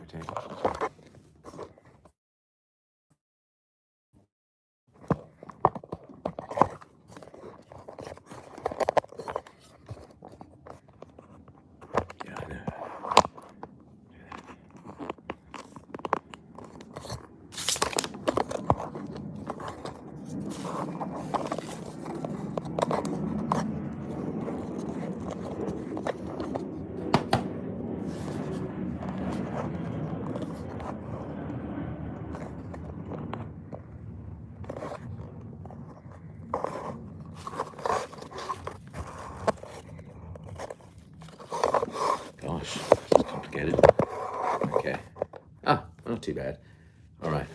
potato. Yeah, I know. Gosh, it's complicated. Okay. Ah, not too bad. All right.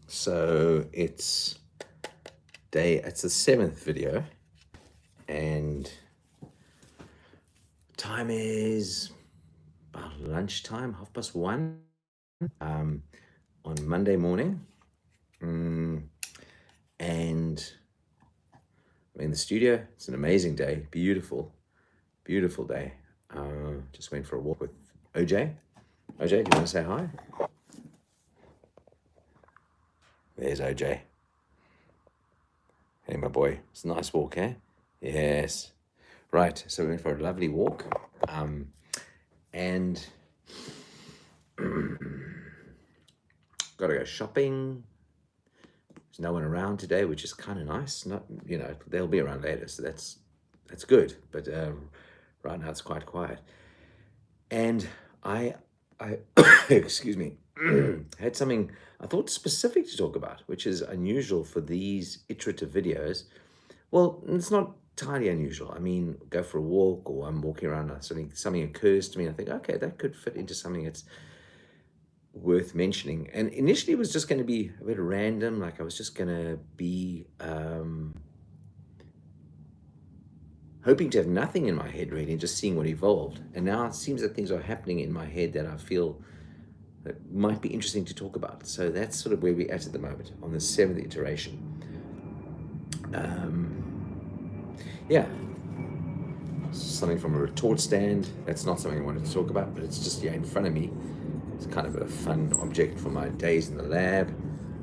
So it's the 7th video, and time is about lunchtime, 1:30, on Monday morning. And I'm in the studio. It's an amazing day. Beautiful, beautiful day. Just went for a walk with OJ. OJ, do you want to say hi? There's OJ. Hey, my boy. It's a nice walk, eh? Yes. Right. So we went for a lovely walk. And got to go shopping. There's no one around today, which is kind of nice. Not, they'll be around later, so that's good. But right now it's quite quiet. And I excuse me, had something I thought specific to talk about, which is unusual for these iterative videos. Well, it's not entirely unusual. I mean, go for a walk, or I'm walking around, something occurs to me, and I think, okay, that could fit into something that's worth mentioning. And initially it was just going to be a bit random, like I was just going to be hoping to have nothing in my head really, and just seeing what evolved. And now it seems that things are happening in my head that I feel that might be interesting to talk about. So that's sort of where we're at the moment, on the 7th iteration. Yeah, something from a retort stand. That's not something I wanted to talk about, but it's just in front of me. It's kind of a fun object from my days in the lab.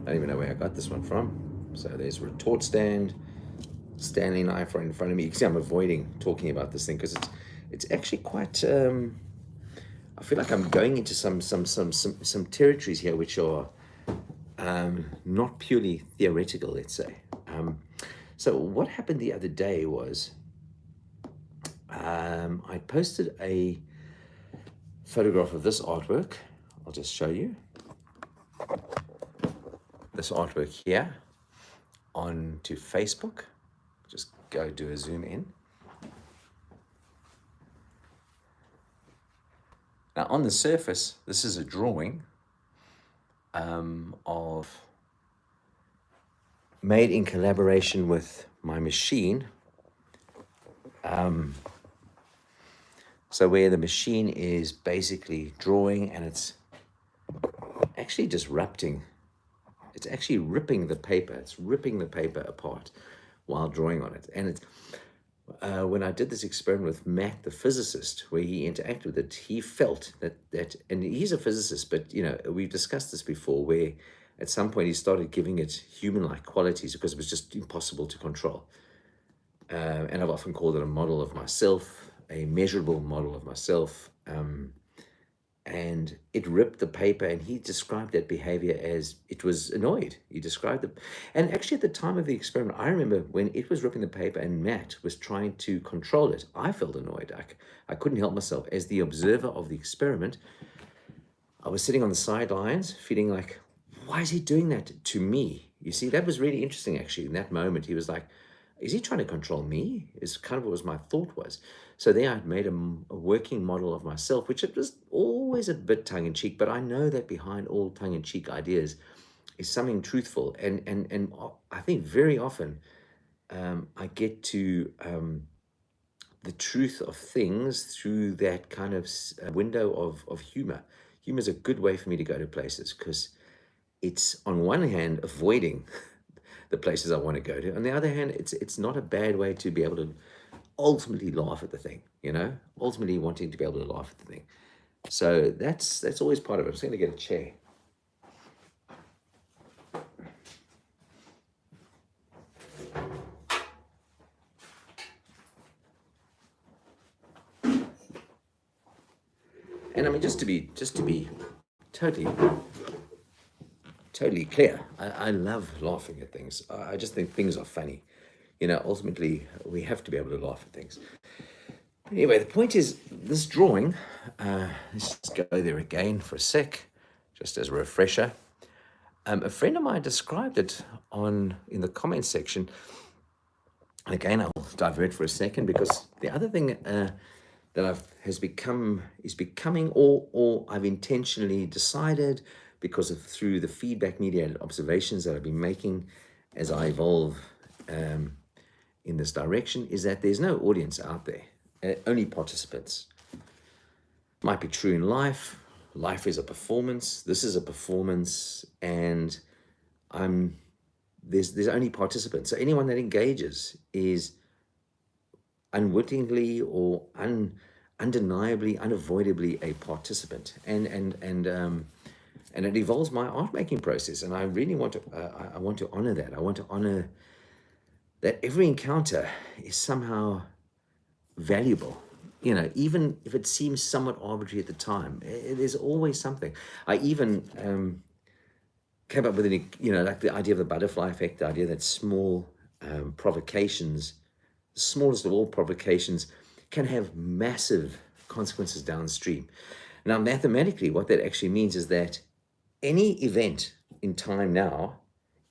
I don't even know where I got this one from. So there's a retort stand, Stanley knife right in front of me. You can see I'm avoiding talking about this thing because it's actually quite. I feel like I'm going into some territories here which are not purely theoretical, let's say. So what happened the other day was I posted a photograph of this artwork. I'll just show you this artwork here onto Facebook. Just go do a zoom in. Now on the surface, this is a drawing of made in collaboration with my machine. So where the machine is basically drawing, and it's actually disrupting. It's actually ripping the paper. It's ripping the paper apart while drawing on it. And it's when I did this experiment with Matt, the physicist, where he interacted with it, he felt that, and he's a physicist, but we've discussed this before, where at some point he started giving it human-like qualities because it was just impossible to control. And I've often called it a model of myself, a measurable model of myself. And it ripped the paper, and he described that behavior as it was annoyed. He described it. And actually at the time of the experiment, I remember when it was ripping the paper and Matt was trying to control it, I felt annoyed. I couldn't help myself. As the observer of the experiment, I was sitting on the sidelines feeling like, why is he doing that to me? You see, that was really interesting actually. In that moment, he was like, is he trying to control me? Is kind of what was my thought was. So there I'd made a working model of myself, which it was always a bit tongue-in-cheek, but I know that behind all tongue-in-cheek ideas is something truthful. And I think very often I get to the truth of things through that kind of window of humor. Humor is a good way for me to go to places because it's on one hand avoiding the places I want to go to. On the other hand, it's not a bad way to be able to ultimately laugh at the thing, ultimately wanting to be able to laugh at the thing. So that's always part of it. I'm just going to get a chair. And I mean, just to be totally clear, I love laughing at things. I just think things are funny. Ultimately, we have to be able to laugh at things. Anyway, the point is, this drawing, let's just go there again for a sec, just as a refresher. A friend of mine described it in the comments section. And again, I'll divert for a second, because the other thing that is becoming, or I've intentionally decided, because of through the feedback media and observations that I've been making as I evolve in this direction, is that there's no audience out there, only participants. Might be true in life. Life is a performance. This is a performance, and there's only participants. So anyone that engages is unwittingly or undeniably, unavoidably a participant, and it involves my art making process, and I really want to I want to honor that. I want to honor that every encounter is somehow valuable, even if it seems somewhat arbitrary at the time. There's always something. I even came up with like the idea of the butterfly effect, the idea that small provocations, the smallest of all provocations, can have massive consequences downstream. Now, mathematically, what that actually means is that any event in time now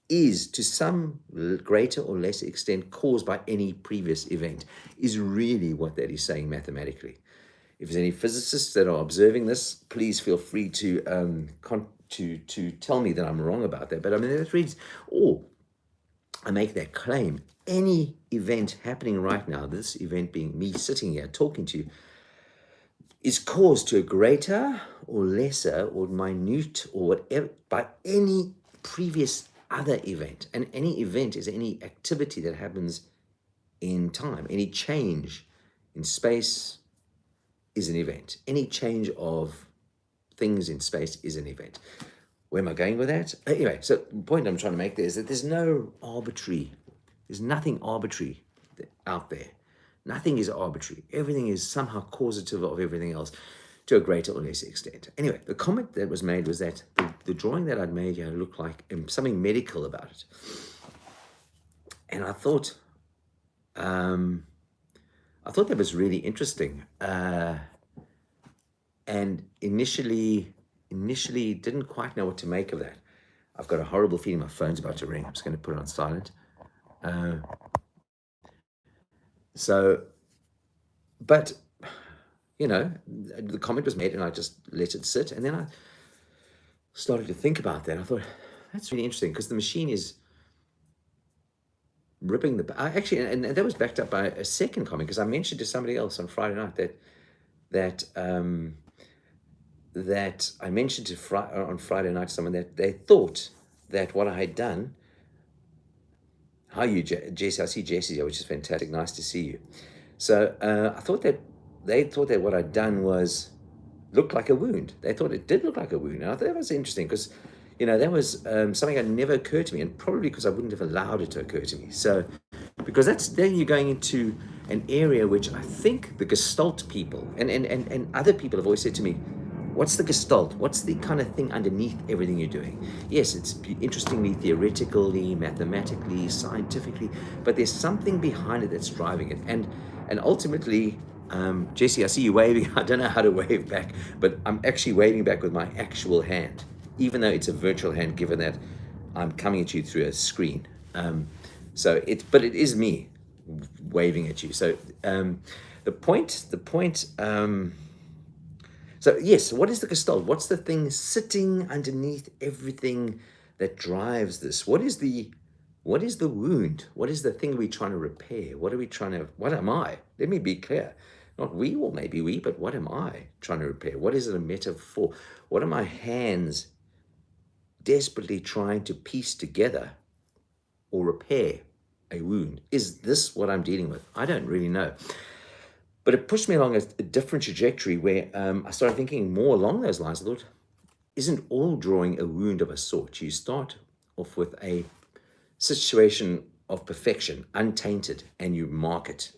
is, to some greater or lesser extent, caused by any previous event, is really what that is saying mathematically. If there's any physicists that are observing this, please feel free to tell me that I'm wrong about that. But I mean, that reads, or I make that claim, any event happening right now, this event being me sitting here talking to you, is caused to a greater or lesser or minute or whatever by any previous other event. And any event is any activity that happens in time. Any change in space is an event. Any change of things in space is an event. Where am I going with that? Anyway, so the point I'm trying to make there is that there's nothing arbitrary out there. Nothing is arbitrary. Everything is somehow causative of everything else to a greater or lesser extent. Anyway, the comment that was made was that the drawing that I'd made here looked like something medical about it. And I thought that was really interesting. And initially didn't quite know what to make of that. I've got a horrible feeling my phone's about to ring. I'm just going to put it on silent. But the comment was made and I just let it sit. And then I started to think about that. I thought, that's really interesting, because the machine is ripping and that was backed up by a second comment, because I mentioned to somebody else on Friday night that I mentioned on Friday night to someone that they thought that what I had done. Hi, you, Jesse. I see Jesse here, which is fantastic. Nice to see you. So I thought that they thought that what I'd done looked like a wound. They thought it did look like a wound. And I thought that was interesting, because, that was something that never occurred to me, and probably because I wouldn't have allowed it to occur to me. So, because then you're going into an area which I think the Gestalt people and other people have always said to me, what's the Gestalt? What's the kind of thing underneath everything you're doing? Yes, it's interestingly, theoretically, mathematically, scientifically, but there's something behind it that's driving it. And ultimately, Jesse, I see you waving. I don't know how to wave back, but I'm actually waving back with my actual hand, even though it's a virtual hand, given that I'm coming at you through a screen. But it is me waving at you. So the point. So yes, what is the Gestalt? What's the thing sitting underneath everything that drives this? What is the wound? What is the thing we're trying to repair? What am I? Let me be clear. Not we, or maybe we, but what am I trying to repair? What is it a metaphor? What are my hands desperately trying to piece together or repair a wound. Is this what I'm dealing with? I don't really know. But it pushed me along a different trajectory where I started thinking more along those lines. I thought, isn't all drawing a wound of a sort? You start off with a situation of perfection, untainted, and you mark it.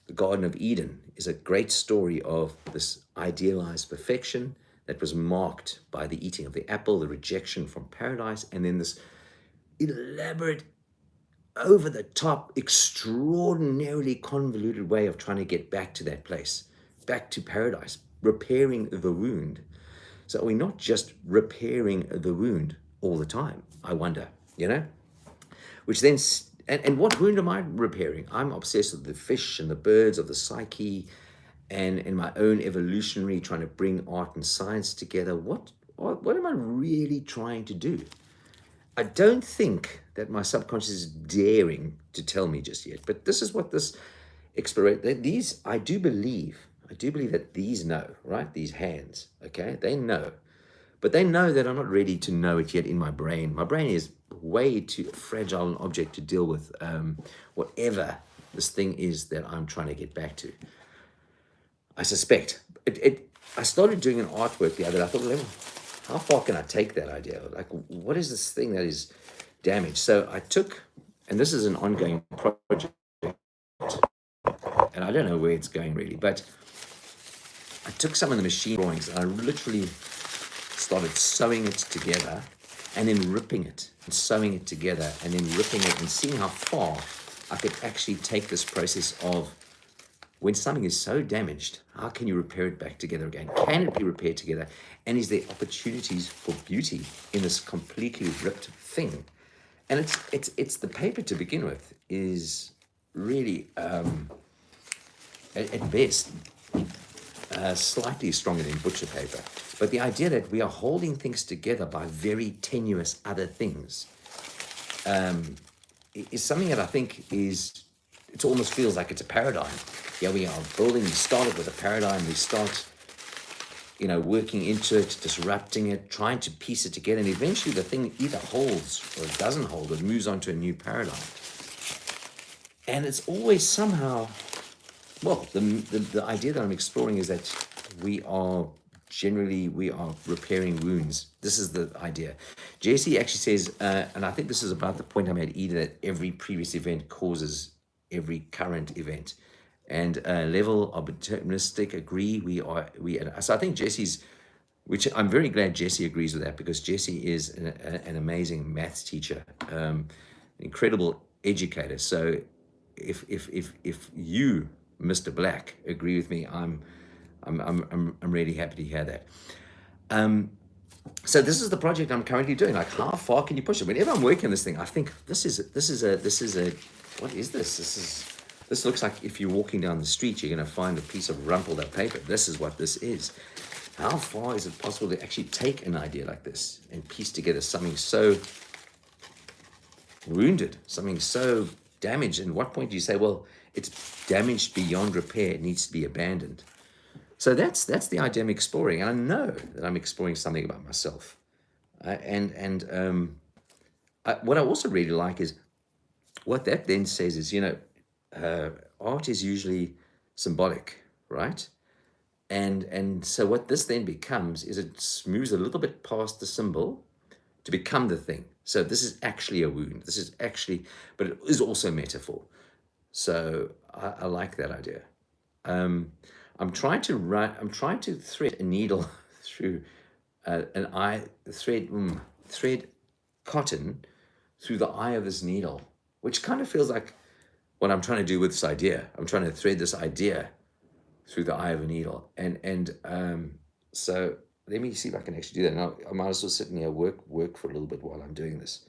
The Garden of Eden is a great story of this idealized perfection that was marked by the eating of the apple, the rejection from paradise, and then this elaborate, over the top, extraordinarily convoluted way of trying to get back to that place, back to paradise, repairing the wound. So are we not just repairing the wound all the time? I wonder, which then, and what wound am I repairing? I'm obsessed with the fish and the birds of the psyche, and in my own evolutionary, trying to bring art and science together. What am I really trying to do? I don't think that my subconscious is daring to tell me just yet, but this is what this exploration, these, I do believe that these know, right? These hands, okay? They know, but they know that I'm not ready to know it yet in my brain. My brain is way too fragile an object to deal with whatever this thing is that I'm trying to get back to. I suspect. I started doing an artwork the other day. I thought, well, how far can I take that idea? Like, what is this thing that is damaged? So I took, and this is an ongoing project, and I don't know where it's going really, but I took some of the machine drawings and I literally started sewing it together and then ripping it and sewing it together and then ripping it and seeing how far I could actually take this process of when something is so damaged, how can you repair it back together again? Can it be repaired together? And is there opportunities for beauty in this completely ripped thing? And it's the paper to begin with is really, at best, slightly stronger than butcher paper. But the idea that we are holding things together by very tenuous other things is something that I think it almost feels like it's a paradigm. Yeah, we are building, we started with a paradigm, we start, working into it, disrupting it, trying to piece it together, and eventually the thing either holds or it doesn't hold, it moves on to a new paradigm. And it's always somehow, well, the idea that I'm exploring is that we are repairing wounds. This is the idea. Jesse actually says, and I think this is about the point I made, Eda, that every previous event causes every current event. And level of deterministic agree, so I think Jesse's, which I'm very glad Jesse agrees with that, because Jesse is an amazing maths teacher, incredible educator. So if you, Mr. Black, agree with me, I'm really happy to hear that. So this is the project I'm currently doing. Like, how far can you push it? Whenever I'm working on this thing, I think this is a what is this? This looks like if you're walking down the street, you're going to find a piece of rumpled up paper. This is what this is. How far is it possible to actually take an idea like this and piece together something so wounded, something so damaged? And what point do you say, well, it's damaged beyond repair, it needs to be abandoned? So that's the idea I'm exploring, and I know that I'm exploring something about myself. What I also really like is what that then says is, art is usually symbolic, right? And so what this then becomes is it moves a little bit past the symbol to become the thing. So this is actually a wound. This is actually, but it is also metaphor. So I like that idea. I'm trying to thread a needle through thread cotton through the eye of this needle, which kind of feels like what I'm trying to do with this idea. I'm trying to thread this idea through the eye of a needle. So let me see if I can actually do that. Now, I might as well sit in here, work for a little bit while I'm doing this.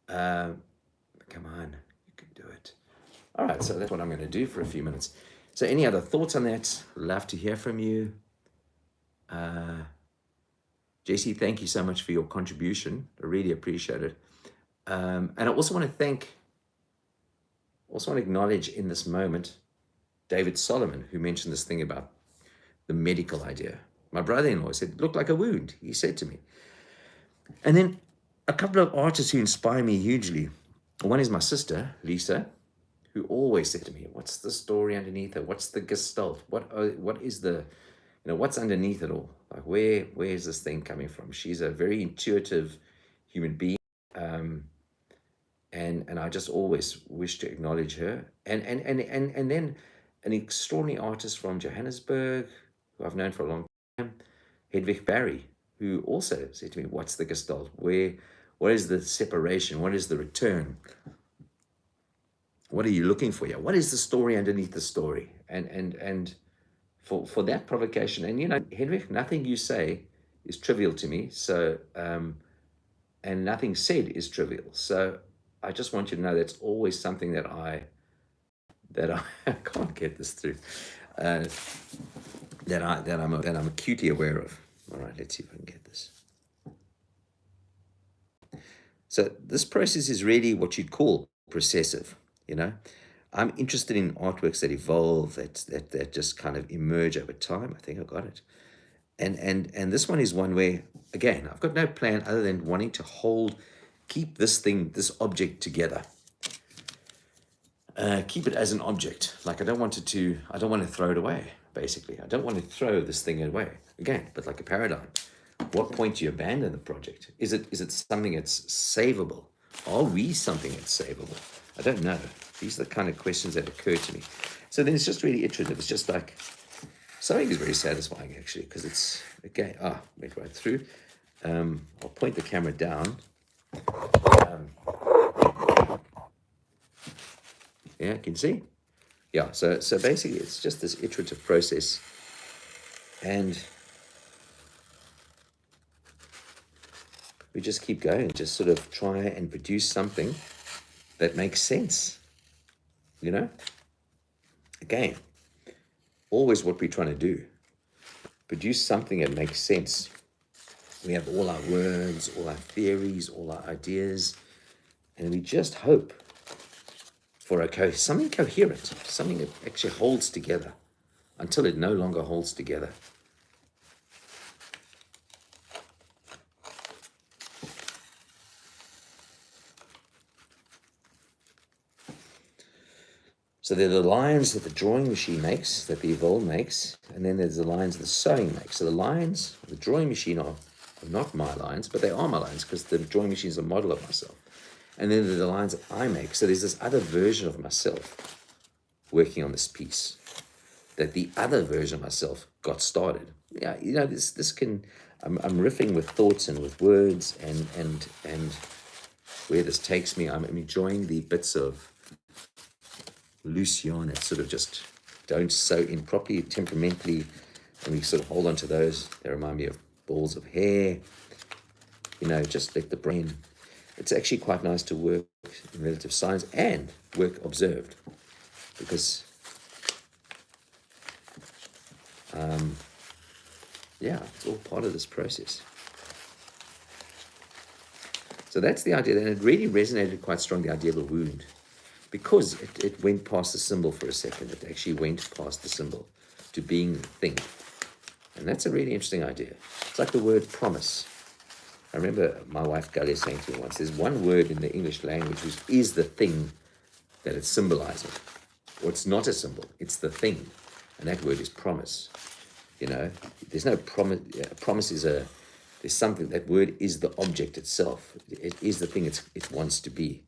Come on, you can do it. All right, so that's what I'm going to do for a few minutes. So any other thoughts on that? Love to hear from you. JC, thank you so much for your contribution. I really appreciate it. And I also want to acknowledge in this moment David Solomon, who mentioned this thing about the medical idea. My brother-in-law said, it looked like a wound, he said to me. And then a couple of artists who inspire me hugely. One is my sister, Lisa, who always said to me, "What's the story underneath it? What's the gestalt? What is the, what's underneath it all? Like where is this thing coming from?" She's a very intuitive human being, and I just always wish to acknowledge her. And then an extraordinary artist from Johannesburg, who I've known for a long time, Hedwig Barry, who also said to me, "What's the gestalt? What is the separation? What is the return? What are you looking for here? What is the story underneath the story?" And for that provocation, and Hedwig, nothing you say is trivial to me. So and nothing said is trivial. So I just want you to know that's always something that I I can't get this through. Uh, that I'm acutely aware of. All right, let's see if I can get this. So this process is really what you'd call processive. You know, I'm interested in artworks that evolve, that just kind of emerge over time. I think I got it. And this one is one where, again, I've got no plan other than wanting to keep this object together. Keep it as an object. Like I don't want to throw it away, basically. I don't want to throw this thing away. Again, but like a paradigm. What point do you abandon the project? Is it something that's savable? Are we something that's savable? I don't know. These are the kind of questions that occur to me. So then it's just really iterative. It's just like, something is very satisfying actually, because it's, again, went right through. I'll point the camera down. Yeah, can you see? Yeah, so basically it's just this iterative process, and we just keep going, just sort of try and produce something that makes sense, Again, always what we're trying to do, produce something that makes sense. We have all our words, all our theories, all our ideas, and we just hope for something coherent, something that actually holds together until it no longer holds together. So there are the lines that the drawing machine makes, that the Evolve makes, and then there's the lines the sewing makes. So the lines of the drawing machine are not my lines, but they are my lines because the drawing machine is a model of myself. And then there are the lines that I make. So there's this other version of myself working on this piece, that the other version of myself got started. Yeah, this can, I'm riffing with thoughts and with words and where this takes me. I'm enjoying the bits of loose yarn that sort of just don't sew in properly, temperamentally, and we sort of hold on to those. They remind me of balls of hair, just let the brain. It's actually quite nice to work in relative science and work observed, because it's all part of this process. So that's the idea, and it really resonated quite strongly, the idea of a wound, because it went past the symbol for a second. It actually went past the symbol to being the thing. And that's a really interesting idea. It's like the word promise. I remember my wife Galia saying to me once, there's one word in the English language which is the thing that it's symbolizing. Or it's not a symbol, it's the thing. And that word is promise. There's no promise. Promise is there's something, that word is the object itself. It is the thing it wants to be.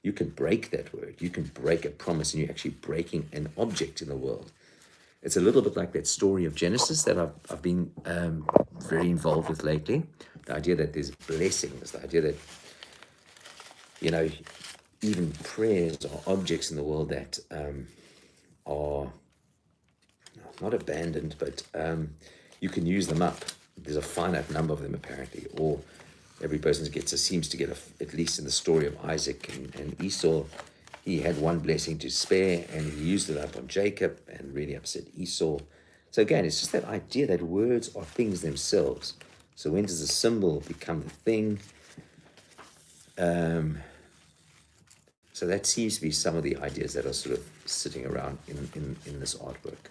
You can break that word. You can break a promise, and you're actually breaking an object in the world. It's a little bit like that story of Genesis that I've been very involved with lately. The idea that there's blessings, the idea that, even prayers are objects in the world that are not abandoned, but you can use them up. There's a finite number of them apparently, or every person seems to get at least in the story of Isaac and Esau, he had one blessing to spare and he used it up on Jacob and really upset Esau. So again, it's just that idea that words are things themselves. So when does a symbol become the thing? So that seems to be some of the ideas that are sort of sitting around in this artwork.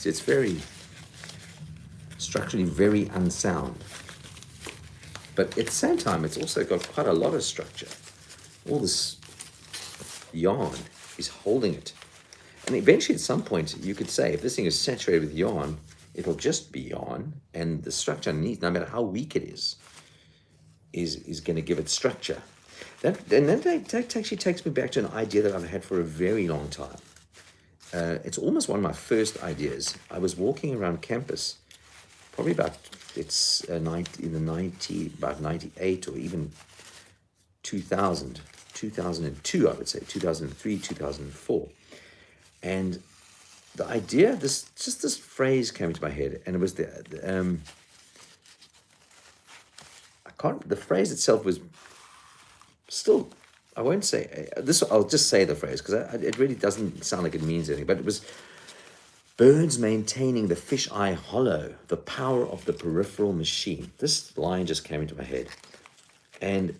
So it's very structurally very unsound. But at the same time, it's also got quite a lot of structure. All this yarn is holding it. And eventually, at some point, you could say, if this thing is saturated with yarn, it'll just be yarn, and the structure underneath, no matter how weak it is going to give it structure. That actually takes me back to an idea that I've had for a very long time. It's almost one of my first ideas. I was walking around campus, probably about about 98 or even 2000, 2002, I would say, 2003, 2004. And the idea, this phrase came into my head, and it was the phrase itself was still, I won't say this. I'll just say the phrase because it really doesn't sound like it means anything. But it was birds maintaining the fish eye hollow, the power of the peripheral machine. This line just came into my head, and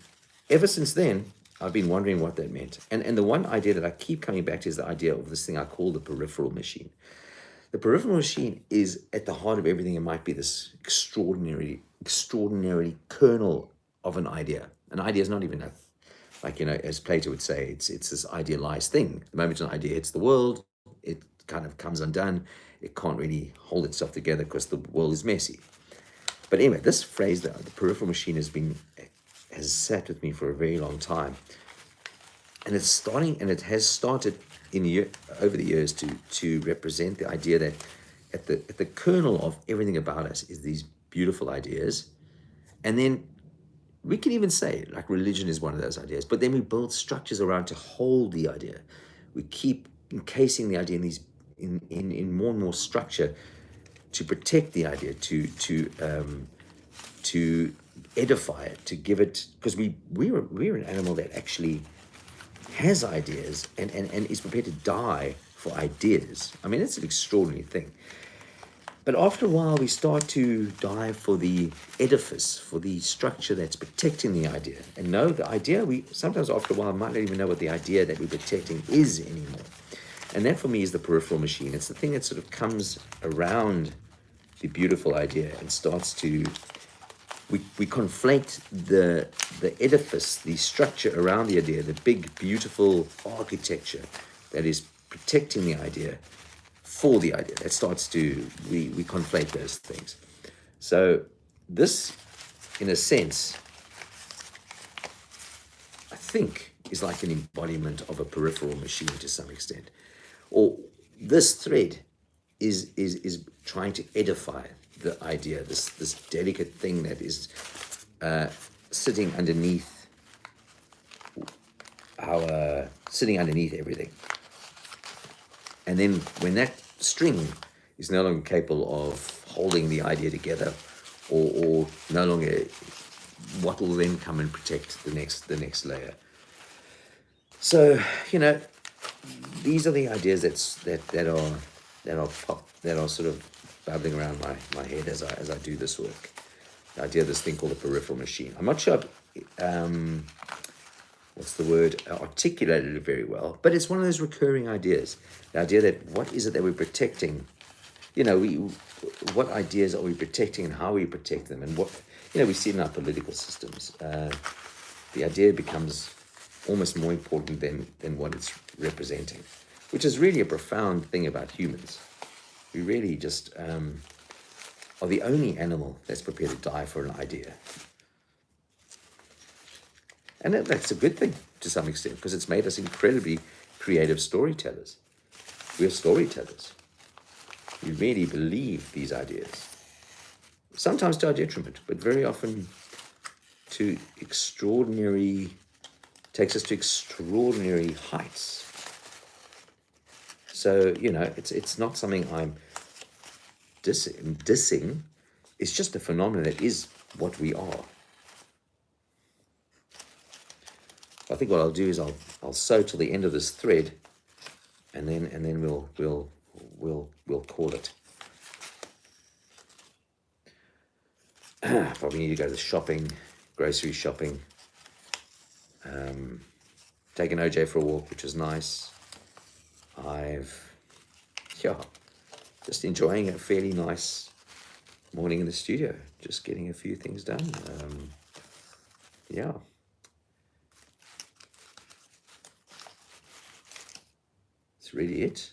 ever since then, I've been wondering what that meant. And the one idea that I keep coming back to is the idea of this thing I call the peripheral machine. The peripheral machine is at the heart of everything. It might be this extraordinary kernel of an idea. An idea is not even as Plato would say, it's this idealized thing. The moment an idea hits the world, it kind of comes undone. It can't really hold itself together because the world is messy. But anyway, this phrase, the peripheral machine, has sat with me for a very long time, and it has started over the years to represent the idea that at the kernel of everything about us is these beautiful ideas. And then we can even say, like, religion is one of those ideas, but then we build structures around to hold the idea. We keep encasing the idea in more and more structure to protect the idea, to edify it, to give it, because we're an animal that actually has ideas and is prepared to die for ideas. I mean, it's an extraordinary thing. But after a while, we start to die for the edifice, for the structure that's protecting the idea. And no, the idea, we sometimes after a while might not even know what the idea that we're protecting is anymore. And that for me is the peripheral machine. It's the thing that sort of comes around the beautiful idea and starts to, we conflate the edifice, the structure around the idea, the big, beautiful architecture that is protecting the idea for the idea. That starts to, we conflate those things. So this, in a sense, I think is like an embodiment of a peripheral machine to some extent. Or this thread is trying to edify the idea, this delicate thing that is sitting underneath everything. And then when that string is no longer capable of holding the idea together, or no longer, what will then come and protect the next layer? So, these are the ideas that are sort of babbling around my head as I do this work. The idea of this thing called the peripheral machine. I'm not sure articulated it very well, but it's one of those recurring ideas. The idea that what is it that we're protecting? What ideas are we protecting and how we protect them? And what, we see in our political systems. The idea becomes almost more important than what it's representing, which is really a profound thing about humans. We really just are the only animal that's prepared to die for an idea. And that's a good thing to some extent, because it's made us incredibly creative storytellers. We're storytellers. We really believe these ideas. Sometimes to our detriment, but very often takes us to extraordinary heights. So, it's not something I'm dissing. It's just a phenomenon that is what we are. I think what I'll do is I'll sew till the end of this thread, and then we'll call it. Probably need to go to the shopping, grocery shopping. Taken OJ for a walk, which was nice. Just enjoying a fairly nice morning in the studio, just getting a few things done. Yeah, that's really it.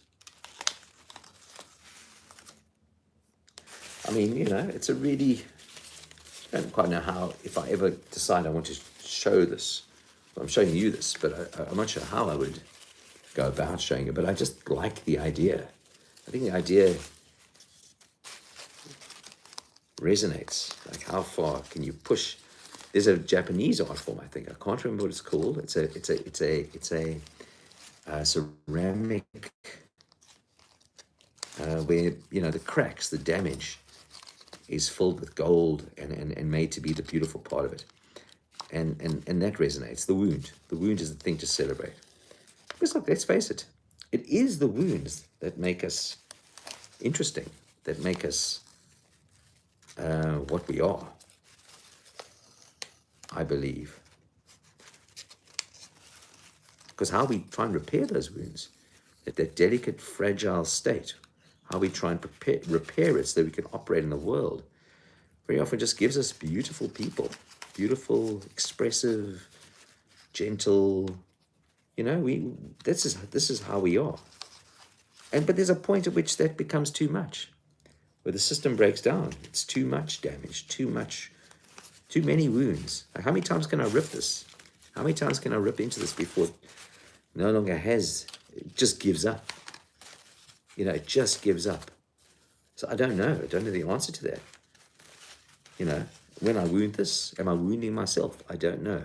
I mean, it's a really, I don't quite know how, if I ever decide I want to show this, well, I'm showing you this, but I'm not sure how I would go about showing it, but I just like the idea. I think the idea resonates. Like, how far can you push? There's a Japanese art form, I think. I can't remember what it's called. It's a ceramic where the cracks, the damage is filled with gold and made to be the beautiful part of it. And that resonates. The wound is the thing to celebrate. Because look, let's face it, it is the wounds that make us interesting, that make us what we are, I believe. Because how we try and repair those wounds, that delicate, fragile state, how we try and repair it so that we can operate in the world, very often just gives us beautiful people, beautiful, expressive, gentle. This is how we are. But there's a point at which that becomes too much, where the system breaks down. It's too much damage, too many wounds. Like, how many times can I rip this? How many times can I rip into this before it no longer it just gives up? It just gives up. So I don't know. I don't know the answer to that. When I wound this, am I wounding myself? I don't know.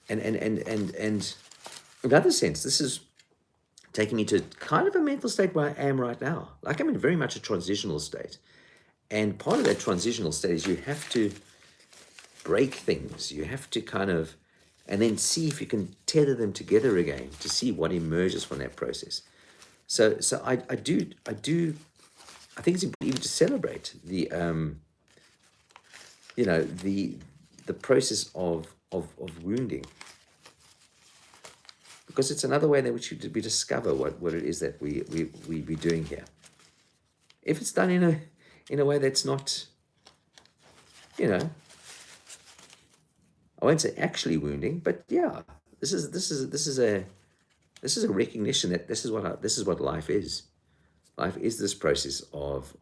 And in another sense, this is taking me to kind of a mental state where I am right now. Like, I'm in very much a transitional state. And part of that transitional state is you have to break things. You have to and then see if you can tether them together again to see what emerges from that process. So I think it's important even to celebrate the process of wounding, because it's another way in which we discover what it is that we doing here. If it's done in a way that's not, I won't say actually wounding, but yeah, this is a recognition that this is what life is. Life is this process of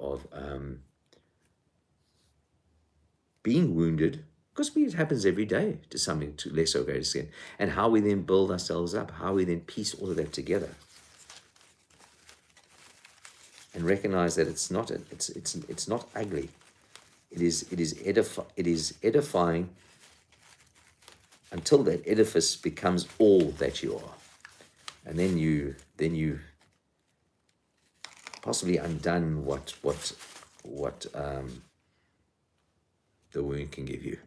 being wounded, because it happens every day to something to less or greater extent, and how we then build ourselves up, how we then piece all of that together, and recognize that it's not ugly. It is edifying until that edifice becomes all that you are, and then you possibly undone what the wound can give you.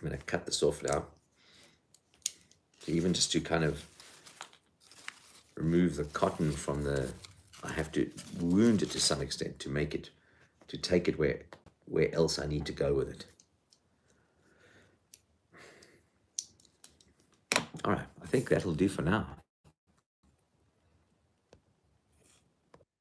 I'm going to cut this off now. Even just to kind of remove the cotton from I have to wound it to some extent to take it where else I need to go with it. All right, I think that'll do for now.